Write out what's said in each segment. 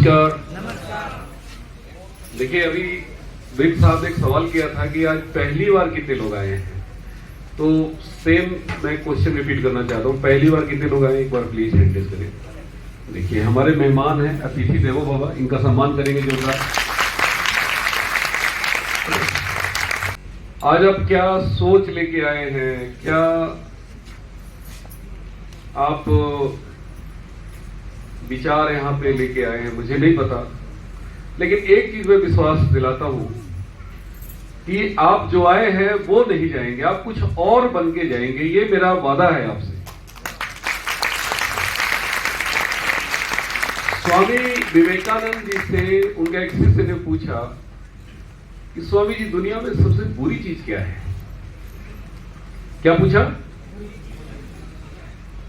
नमस्कार। देखिए, अभी विप साहब ने एक सवाल किया था कि आज पहली बार कितने लोग आए हैं, तो सेम मैं क्वेश्चन रिपीट करना चाहता हूँ। पहली बार कितने लोग आए, एक बार प्लीज हैंड रेज करें। देखिए, हमारे मेहमान हैं अतिथि देवो बाबा, इनका सम्मान करेंगे जोरदार। आज आप क्या सोच लेके आए हैं, क्या आप विचार यहाँ पे लेके आए हैं, मुझे नहीं पता, लेकिन एक चीज में विश्वास दिलाता हूं कि आप जो आए हैं वो नहीं जाएंगे, आप कुछ और बन के जाएंगे, ये मेरा वादा है आपसे। स्वामी विवेकानंद जी से उनका एक शिष्य ने पूछा कि स्वामी जी, दुनिया में सबसे बुरी चीज क्या है? क्या पूछा?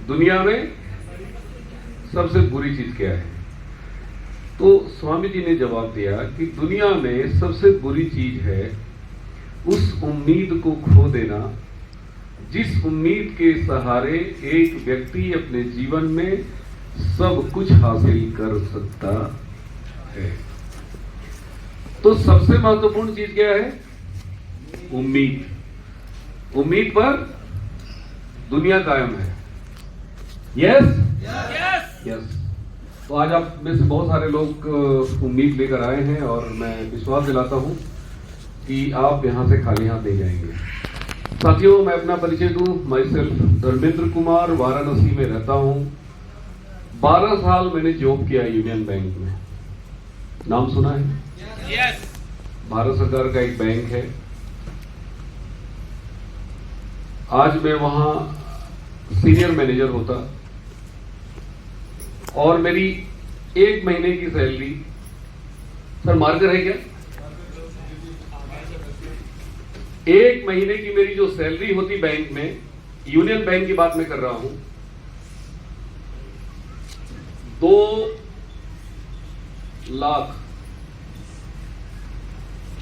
दुनिया में सबसे बुरी चीज क्या है? तो स्वामी जी ने जवाब दिया कि दुनिया में सबसे बुरी चीज है उस उम्मीद को खो देना जिस उम्मीद के सहारे एक व्यक्ति अपने जीवन में सब कुछ हासिल कर सकता है। तो सबसे महत्वपूर्ण चीज क्या है? उम्मीद। उम्मीद पर दुनिया कायम है। Yes yes. तो आज आप में से बहुत सारे लोग उम्मीद लेकर आए हैं और मैं विश्वास दिलाता हूं कि आप यहां से खाली हाथ नहीं जाएंगे। साथियों, मैं अपना परिचय दूं। मैं सेल्फ धर्मेंद्र कुमार, वाराणसी में रहता हूं। 12 साल मैंने जॉब किया यूनियन बैंक में। नाम सुना है? यस। भारत सरकार का एक बैंक है। आज मैं वहां सीनियर मैनेजर होता और मेरी 1 महीने की सैलरी, सर मार्कर है क्या? 1 महीने की मेरी जो सैलरी होती बैंक में, यूनियन बैंक की बात मैं कर रहा हूं, 2 लाख।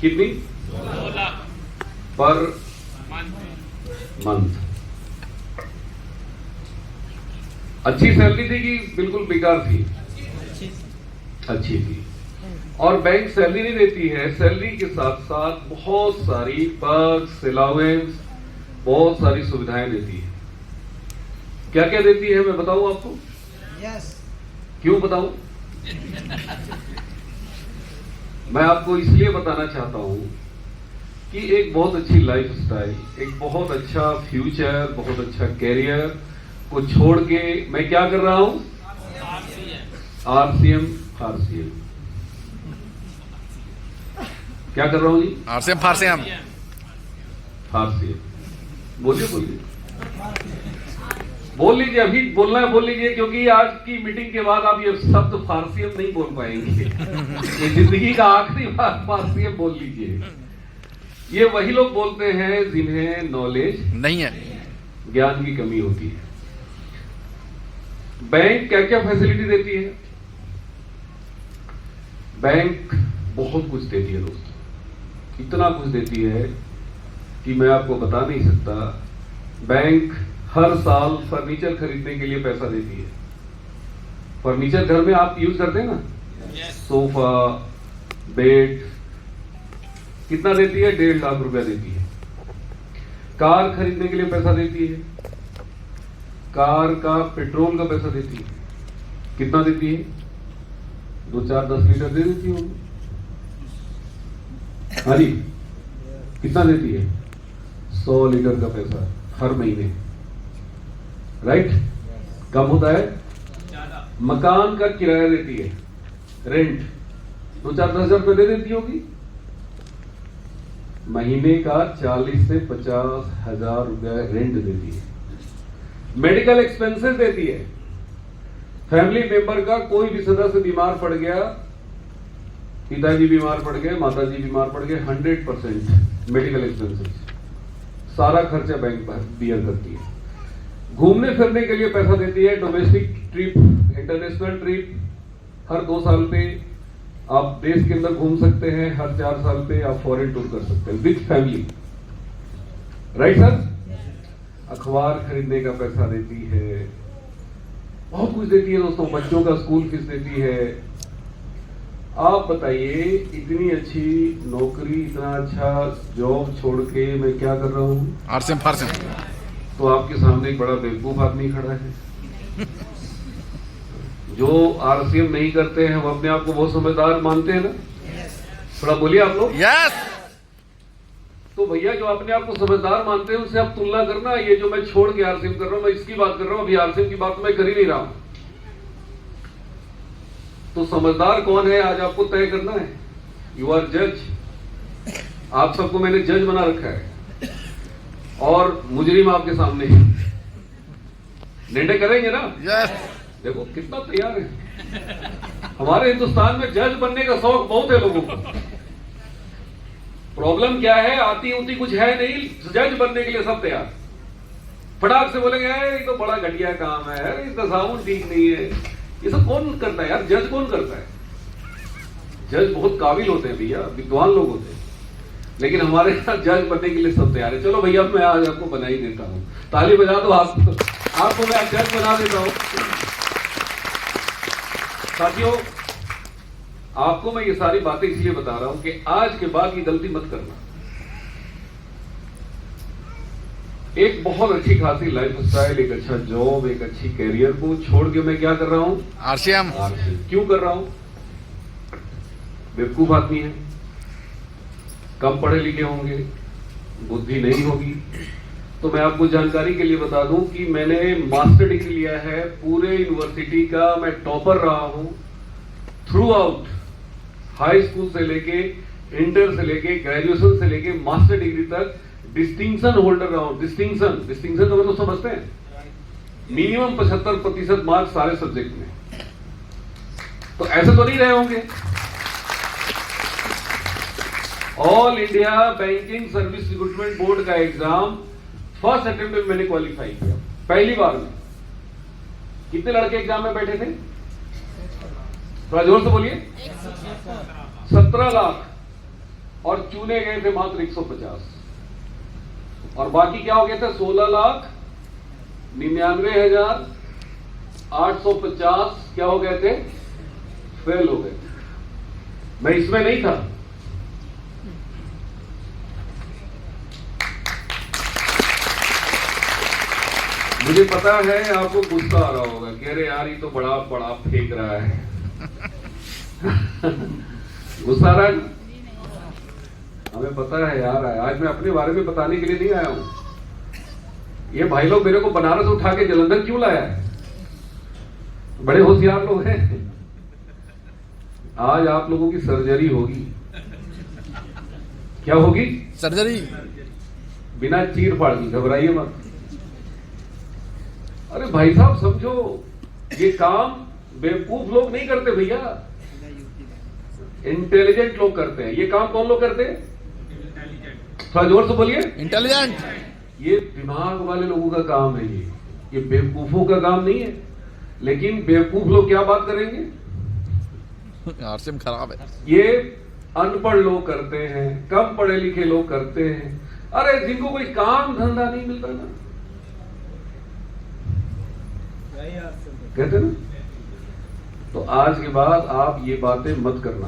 कितनी? 2 लाख पर मंथ। अच्छी सैलरी थी कि बिल्कुल बेकार थी? अच्छी थी। और बैंक सैलरी नहीं देती है, सैलरी के साथ साथ बहुत सारी पर्क्स, अलाउंस, बहुत सारी सुविधाएं देती है। क्या क्या देती है मैं बताऊं आपको? यस। क्यों बताऊं? मैं आपको इसलिए बताना चाहता हूं कि एक बहुत अच्छी लाइफस्टाइल, एक बहुत अच्छा फ्यूचर, बहुत अच्छा कैरियर को छोड़ के मैं क्या कर रहा हूं? आरसीएम। क्या कर रहा हूं जी? आरसीएम। बोलिए बोल लीजिए, अभी बोलना है बोल लीजिए, क्योंकि आज की मीटिंग के बाद आप ये शब्द फारसीएम नहीं बोल पाएंगे। ये जिंदगी का आखिरी बार फारसीएम बोल लीजिए। ये वही लोग बोलते हैं जिन्हें नॉलेज नहीं है, ज्ञान की कमी होती है। बैंक क्या क्या फैसिलिटी देती है? बैंक बहुत कुछ देती है दोस्तों, इतना कुछ देती है कि मैं आपको बता नहीं सकता। बैंक हर साल फर्नीचर खरीदने के लिए पैसा देती है। फर्नीचर घर में आप यूज करते हैं ना? सोफा, बेड, कितना देती है? 1.5 लाख रुपया देती है। कार खरीदने के लिए पैसा देती है। कार का पेट्रोल का पैसा देती है। कितना देती है? 2, 4, 10 लीटर दे देती होगी। हाँ जी, कितना देती है? 100 लीटर का पैसा हर महीने, राइट? कम होता है? मकान का किराया देती है, रेंट 2, 4, 10 हजार रुपये दे देती होगी। महीने का 40 से 50 हजार रुपया रेंट देती है। मेडिकल एक्सपेंसेस देती है। फैमिली मेंबर का कोई भी सदस्य बीमार पड़ गया, पिताजी बीमार पड़ गए, माताजी बीमार पड़ गए, 100% मेडिकल एक्सपेंसेस, सारा खर्चा बैंक बियर करती है। घूमने फिरने के लिए पैसा देती है। डोमेस्टिक ट्रिप, इंटरनेशनल ट्रिप, हर 2 साल पे आप देश के अंदर घूम सकते हैं, हर 4 साल पे आप फॉरेन टूर कर सकते हैं विद फैमिली, राइट सर? अखबार खरीदने का पैसा देती है, बहुत कुछ देती है दोस्तों। बच्चों का स्कूल फीस देती है, आप बताइए, इतनी अच्छी नौकरी, इतना अच्छा जॉब छोड़ के मैं क्या कर रहा हूँ? आरसीएम फारसीएम। तो आपके सामने एक बड़ा बेवकूफ आदमी खड़ा है। जो आरसीएम नहीं करते हैं वो अपने आप को बहुत समझदार मानते हैं ना? थोड़ा बोलिए आप लोग। यस। तो भैया जो अपने आप को समझदार मानते हैं उनसे आप तुलना करना। ये जो मैं छोड़ के आरसीएम कर रहा हूं, मैं इसकी बात कर रहा हूं, अभी आरसीएम की बात मैं कर ही नहीं रहा हूं। तो समझदार कौन है आज आपको तय करना है। यू आर जज। आप सबको मैंने जज बना रखा है और मुजरिम आपके सामने है। निर्णय करेंगे ना? यस। देखो कितना तैयार है। हमारे हिंदुस्तान में जज बनने का शौक बहुत है लोगों को। प्रॉब्लम क्या है? आती उती कुछ है नहीं, जज बनने के लिए सब तैयार। फटाक से बोलेंगे ये तो बड़ा घटिया काम है, इसका साउंड ठीक नहीं है। ये सब कौन करता है यार? जज कौन करता है? जज बहुत काबिल होते हैं भैया, विद्वान लोग होते हैं। लेकिन हमारे यहाँ जज बनने के लिए सब तैयार है। चलो भैया मैं आज आपको बना ही देता हूं। ताली बजा दो आपको मैं जज बना देता हूं। साथियों, आपको मैं ये सारी बातें इसलिए बता रहा हूं कि आज के बाद ये गलती मत करना। एक बहुत अच्छी खासी लाइफ स्टाइल, एक अच्छा जॉब, एक अच्छी कैरियर को छोड़ के मैं क्या कर रहा हूं? आरसीएम। क्यों कर रहा हूं? बेवकूफ आदमी है, कम पढ़े लिखे होंगे, बुद्धि नहीं होगी। तो मैं आपको जानकारी के लिए बता दूं कि मैंने मास्टर डिग्री लिया है पूरे यूनिवर्सिटी का। मैं टॉपर रहा हूं थ्रू आउट, हाई स्कूल से लेके इंटर से लेके ग्रेजुएशन से लेके मास्टर डिग्री तक डिस्टिंक्शन होल्डर रहा हूं। डिस्टिंक्शन तो मतलब समझते हैं? मिनिमम 75% मार्क्स सारे सब्जेक्ट में। तो ऐसे तो नहीं रहे होंगे। All India banking service recruitment board का एग्जाम फर्स्ट अटेम्प्ट में मैंने क्वालिफाई किया, पहली बार में। कितने लड़के एग्जाम में बैठे थे? थोड़ा जोर से बोलिए। 17 लाख और चुने गए थे मात्र 150। और बाकी क्या हो गए थे? 16,99,850 क्या हो गए थे? फेल हो गए थे। मैं इसमें नहीं था। मुझे पता है आपको गुस्सा आ रहा होगा कि अरे यार ये तो बड़ा बड़ा फेंक रहा है। गुस्सा आ रहा है? हमें पता है यार। आज मैं अपने बारे में बताने के लिए नहीं आया हूं। ये भाई लोग मेरे को बनारस उठा के जलंधर क्यों लाया है? बड़े होशियार लोग हैं। आज आप लोगों की सर्जरी होगी। क्या होगी? सर्जरी। बिना चीर फाड़ की, घबराइए मत। अरे भाई साहब समझो, ये काम बेवकूफ लोग नहीं करते भैया, इंटेलिजेंट लोग करते हैं। ये काम कौन लोग करते हैं? थोड़ा जोर से बोलिए। इंटेलिजेंट। ये दिमाग वाले लोगों का काम है। ये बेवकूफों का काम नहीं है। लेकिन बेवकूफ लोग क्या बात करेंगे? आरसीएम खराब है। ये अनपढ़ लोग करते हैं, कम पढ़े लिखे लोग करते हैं। अरे जिनको कोई काम धंधा नहीं मिलता ना, कहते ना। तो आज के बाद आप ये बातें मत करना।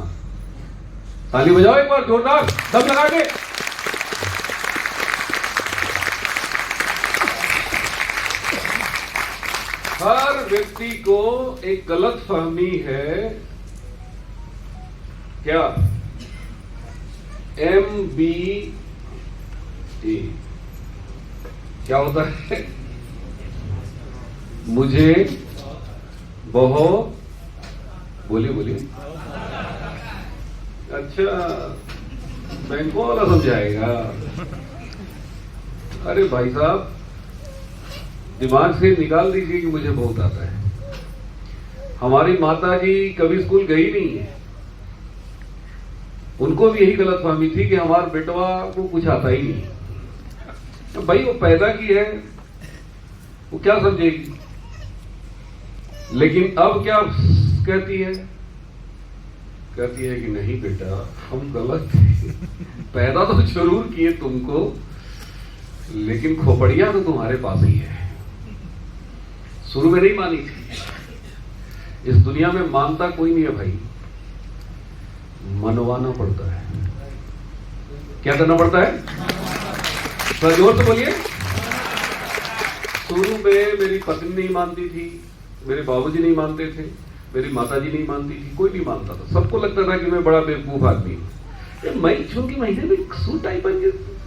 ताली बजाओ एक बार जोरदार, दम लगा के। हर व्यक्ति को एक गलत फहमी है। क्या? MBA क्या होता है? मुझे बहुत, बोलिए बोलिए। अच्छा, बैंकों वाला समझाएगा। अरे भाई साहब, दिमाग से निकाल दीजिए कि मुझे बहुत आता है। हमारी माता जी कभी स्कूल गई नहीं है। उनको भी यही गलतफहमी थी कि हमारा बेटवा को कुछ आता ही नहीं। तो भाई वो पैदा की है, वो क्या समझेगी? लेकिन अब क्या कहती है? कहती है कि नहीं बेटा, हम गलत थे। पैदा तो जरूर किए तुमको, लेकिन खोपड़िया तो तुम्हारे पास ही है। शुरू में नहीं मानी थी। इस दुनिया में मानता कोई नहीं है भाई। मनवाना पड़ता है। क्या करना पड़ता है? थोड़ा जोर से बोलिए। शुरू में मेरी पत्नी नहीं मानती थी, मेरे बाबूजी नहीं मानते थे, मेरी माताजी नहीं मानती थी, कोई नहीं मानता था। सबको लगता था कि मैं बड़ा बेवकूफ आदमी हूं। मैं चूंकि महीने में सूट टाइप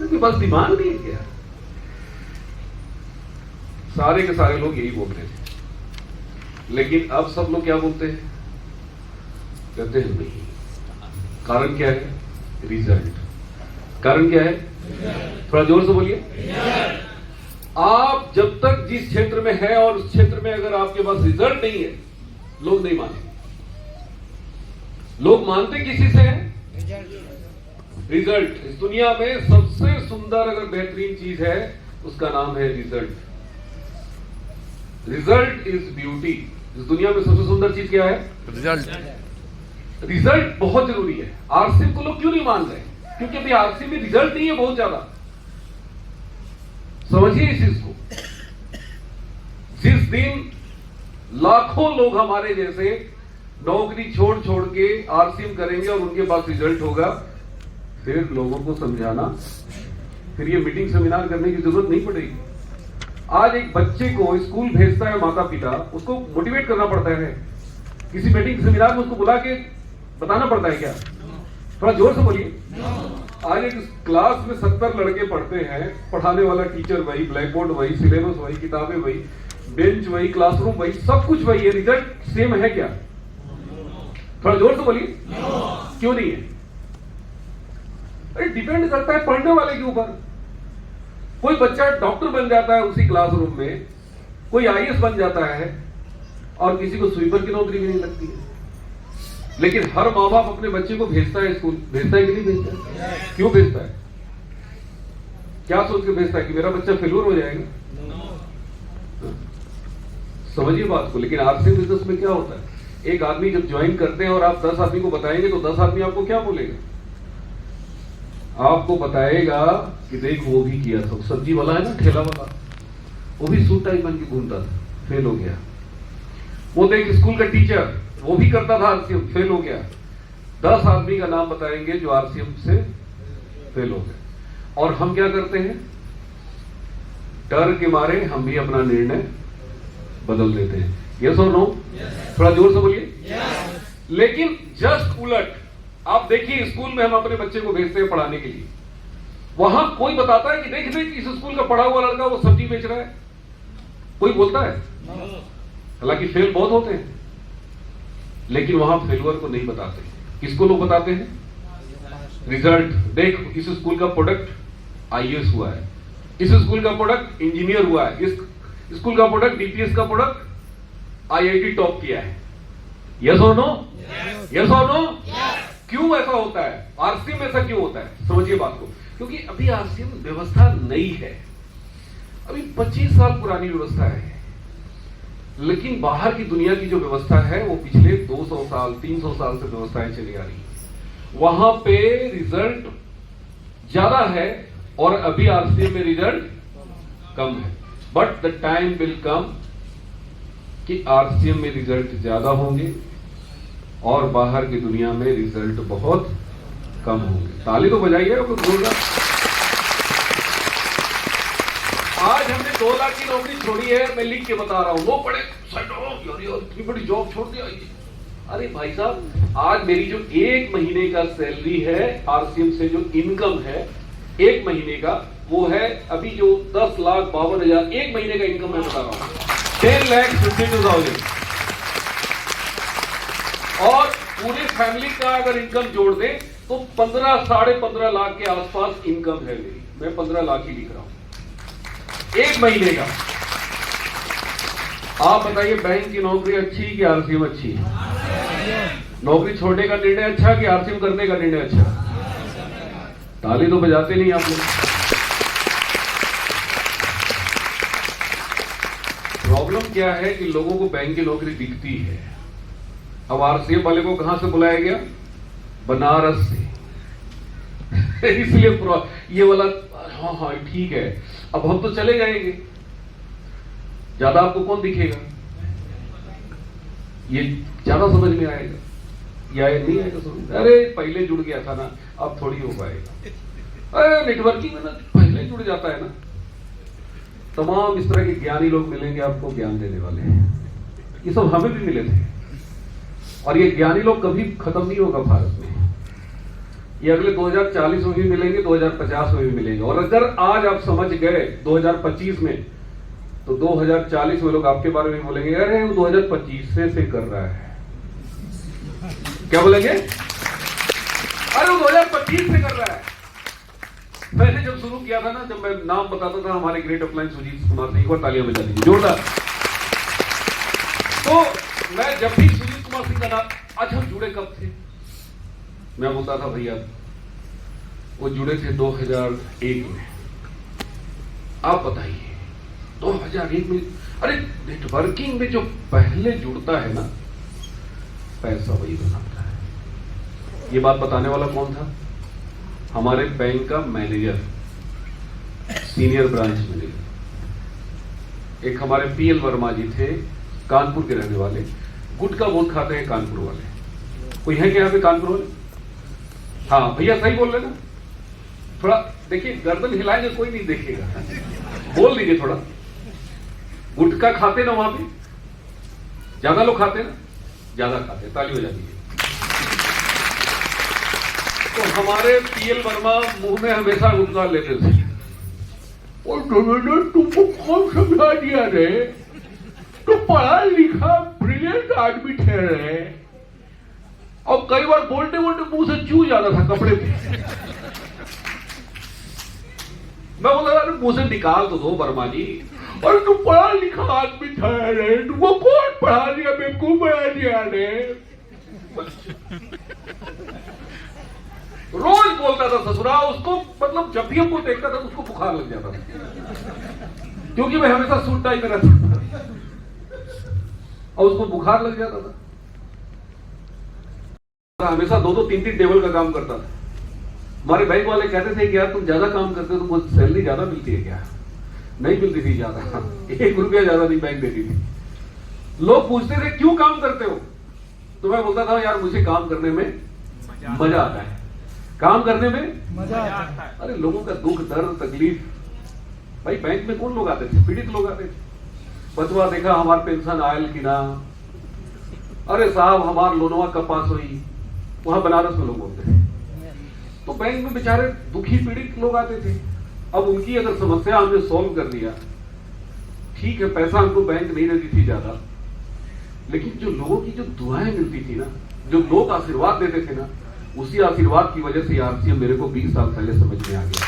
के पास दिमाग नहीं है क्या? सारे के सारे लोग यही बोलते थे। लेकिन अब सब लोग क्या बोलते हैं? कहते हैं नहीं। कारण क्या है? रिजल्ट। कारण क्या है? थोड़ा जोर से बोलिए। आप जब तक जिस क्षेत्र में है और उस क्षेत्र में अगर आपके पास रिजल्ट नहीं है, लोग नहीं मानते। लोग मानते किसी से हैं? रिजल्ट। इस दुनिया में सबसे सुंदर अगर बेहतरीन चीज है, उसका नाम है रिजल्ट। Result is beauty. इस दुनिया में सबसे सुंदर चीज क्या है? रिजल्ट। रिजल्ट बहुत जरूरी है। आरसीएम को लोग क्यों नहीं मान रहे? क्योंकि अभी आरसीएम में रिजल्ट नहीं है बहुत ज्यादा। समझिए इस चीज को। जिस दिन लाखों लोग हमारे जैसे नौकरी छोड़ छोड़ के आरसीएम करेंगे और उनके पास रिजल्ट होगा, फिर लोगों को समझाना, फिर ये मीटिंग सेमिनार करने की जरूरत नहीं पड़ेगी। आज एक बच्चे को स्कूल भेजता है माता पिता, उसको मोटिवेट करना पड़ता है। किसी मीटिंग सेमिनार में उसको बुला के बताना पड़ता है क्या? थोड़ा जोर से बोलिए। आज एक क्लास में 70 लड़के पढ़ते हैं, पढ़ाने वाला टीचर वही, ब्लैक बोर्ड वही, सिलेबस वही, किताबें वही, बेंच वही, क्लासरूम वही, सब कुछ वही है। रिजल्ट सेम है क्या? थोड़ा जोर से बोलिए। क्यों नहीं है? अरे डिपेंड करता है पढ़ने वाले के ऊपर। कोई बच्चा डॉक्टर बन जाता है उसी क्लासरूम में, कोई आईएएस बन जाता है, और किसी को स्वीपर की नौकरी भी नहीं लगती है। लेकिन हर माँ बाप अपने बच्चे को भेजता है स्कूल। भेजता है कि नहीं भेजता है? क्यों भेजता है? क्या सोच के भेजता है कि मेरा बच्चा फेल्यूर हो जाएगा? समझिए बात को। लेकिन आरसीएम बिजनेस में क्या होता है? एक आदमी जब ज्वाइन करते हैं और आप 10 आदमी को बताएंगे तो 10 आदमी आपको क्या बोलेगा? आपको बताएगा कि देख वो भी किया था, सब्जी वाला है ना, ठेला वाला, वो भी सूट टाई बन के घूमता था, फेल हो गया। वो देख स्कूल का टीचर, वो भी करता था आरसीएम, फेल हो गया। 10 आदमी का नाम बताएंगे जो आरसीएम से फेल हो गए। और हम क्या करते हैं? डर के मारे हम भी अपना निर्णय बदल देते हैं। यस और नो? थोड़ा जोर से बोलिए। लेकिन जस्ट उलट आप देखिए, स्कूल में हम अपने बच्चे को भेजते हैं पढ़ाने के लिए, वहां कोई बताता है कि देख देख इस स्कूल का पढ़ा हुआ लड़का वो सब्जी बेच रहा है? कोई बोलता है? हालांकि फेल बहुत होते हैं, लेकिन वहां फेलुअर को नहीं बताते। किसको लोग बताते हैं? रिजल्ट। देख इस स्कूल का प्रोडक्ट आईएएस हुआ है, इस स्कूल का प्रोडक्ट इंजीनियर हुआ है, इस स्कूल का प्रोडक्ट डीपीएस का प्रोडक्ट आईआईटी टॉप किया है। यस और नो? यस और नो? क्यों ऐसा होता है? आरसीएम में ऐसा क्यों होता है? समझिए बात को। क्योंकि अभी आरसीएम व्यवस्था नई है, अभी 25 साल पुरानी व्यवस्था है। लेकिन बाहर की दुनिया की जो व्यवस्था है वो पिछले 200 साल 300 साल से व्यवस्थाएं चली आ रही है। वहां पे रिजल्ट ज्यादा है और अभी आरसीएम में रिजल्ट कम है। But the time will come कि आरसीएम में रिजल्ट ज्यादा होंगे और बाहर की दुनिया में रिजल्ट बहुत कम होंगे। ताली तो बजाइए जोरदार। आज हमने 2 लाख की नौकरी छोड़ी है, मैं लिख के बता रहा हूं। वो पढ़े इतनी बड़ी जॉब छोड़ दिया। अरे भाई साहब, आज मेरी जो 1 महीने का सैलरी है आरसीएम से, जो इनकम है 1 महीने का, वो है अभी जो 10,52,000 1 महीने का इनकम मैं बता रहा हूं, 10,52,000। और पूरे फैमिली का अगर इनकम जोड़ दें तो 15 साढ़े 15 लाख के आसपास इनकम है मेरी। मैं 15 लाख ही लिख रहा हूं 1 महीने का। आप बताइए, बैंक की नौकरी अच्छी कि आरसीएम अच्छी? नौकरी छोड़ने का निर्णय अच्छा कि आरसीएम करने का निर्णय अच्छा? ताली तो बजाते नहीं आप लोग। प्रॉब्लम क्या है कि लोगों को बैंक की नौकरी दिखती है। अब आरसीएम वाले को कहां से बुलाया गया? बनारस से। इसलिए ये वाला हाँ हाँ ठीक है, अब हम तो चले जाएंगे, ज्यादा आपको कौन दिखेगा? ये ज्यादा समझ में आएगा। या ये नहीं आएगा समझ? अरे पहले जुड़ गया था ना, अब थोड़ी हो पाएगा। अरे नेटवर्किंग में ना पहले जुड़ जाता है ना। तमाम इस तरह के ज्ञानी लोग मिलेंगे आपको, ज्ञान देने वाले। ये सब हमें भी मिले थे, और ये ज्ञानी लोग कभी खत्म नहीं होगा भारत में। ये अगले 2040 में भी मिलेंगे, 2050 में भी मिलेंगे। और अगर आज आप समझ गए 2025 में, तो 2040 में लोग आपके बारे में बोलेंगे, अरे वो 2025 से कर रहा है। क्या बोलेंगे? अरे वो 2025 से कर रहा है। मैंने जब शुरू किया था ना, जब मैं नाम बताता था हमारे ग्रेट अपलाइन सुजीत कुमार सिंह, एक बार तालियां बजा दीजिए जोरदार। तो मैं जब भी सुजीत कुमार सिंह का नाम, आज हम जुड़े कब थे? मैं बोलता था भैया वो जुड़े थे 2001 में। आप बताइए 2001 में? अरे नेटवर्किंग में जो पहले जुड़ता है ना, पैसा वही बनाता है। ये बात बताने वाला कौन था? हमारे बैंक का मैनेजर, सीनियर ब्रांच मैनेजर। एक हमारे पीएल वर्मा जी थे, कानपुर के रहने वाले, गुटखा बहुत खाते हैं कानपुर वाले। कोई है क्या यहाँ पे कानपुर वाले? हाँ भैया सही बोल रहे ना? थोड़ा देखिए, गर्दन हिलाएंगे कोई नहीं देखेगा, बोल दीजिए थोड़ा। गुटखा खाते ना वहां पे? ज्यादा लोग खाते ना? ज्यादा खाते, ताली बजा दीजिए। तो हमारे पीएल वर्मा मुंह में हमेशा गुटखा लेते थे। और तुमको कौन समझा दिया रे? तो पढ़ा लिखा ब्रिलियंट आदमी ठहरे, और कई बार बोलते बोलते मुंह से चू जाता था कपड़े पे। मैं बोला अरे मुंह से निकाल तो दो वर्मा जी। और तुम पढ़ा लिखा आदमी ठहरे, तुमको कौन पढ़ा दिया? बेवकूफ बना दिया रे। रोज बोलता था ससुरा उसको, मतलब जब भी हमको देखता था उसको बुखार लग जाता था, क्योंकि मैं हमेशा सूट टाई में रहता था और उसको बुखार लग जाता था। हमेशा 2-3 टेबल का काम करता था। हमारे बैंक वाले कहते थे कि यार तुम ज्यादा काम करते हो, तुमको सैलरी ज्यादा मिलती है क्या? नहीं मिलती थी ज्यादा, 1 रुपया ज्यादा नहीं बैंक देती थी। लोग पूछते थे क्यों काम करते हो? तो मैं बोलता था यार मुझे काम करने में मजा आता है, काम करने में मजा आता है। अरे लोगों का दुख दर्द तकलीफ, भाई बैंक में कौन लोग आते थे? पीड़ित लोग आते थे। बचवा देखा हमारे पेंशन आयल कि ना, अरे साहब हमार लोनवा कब पास हुई, वहां बनारस में लोग बोलते थे। तो बैंक में बेचारे दुखी पीड़ित लोग आते थे। अब उनकी अगर समस्या हमने सॉल्व कर दिया, ठीक है पैसा हमको बैंक नहीं देती थी ज्यादा, लेकिन जो लोगों की जो दुआएं मिलती थी ना, जो लोग आशीर्वाद देते थे ना, उसी आशीर्वाद की वजह से यार मेरे को 20 साल पहले समझ में आ गया।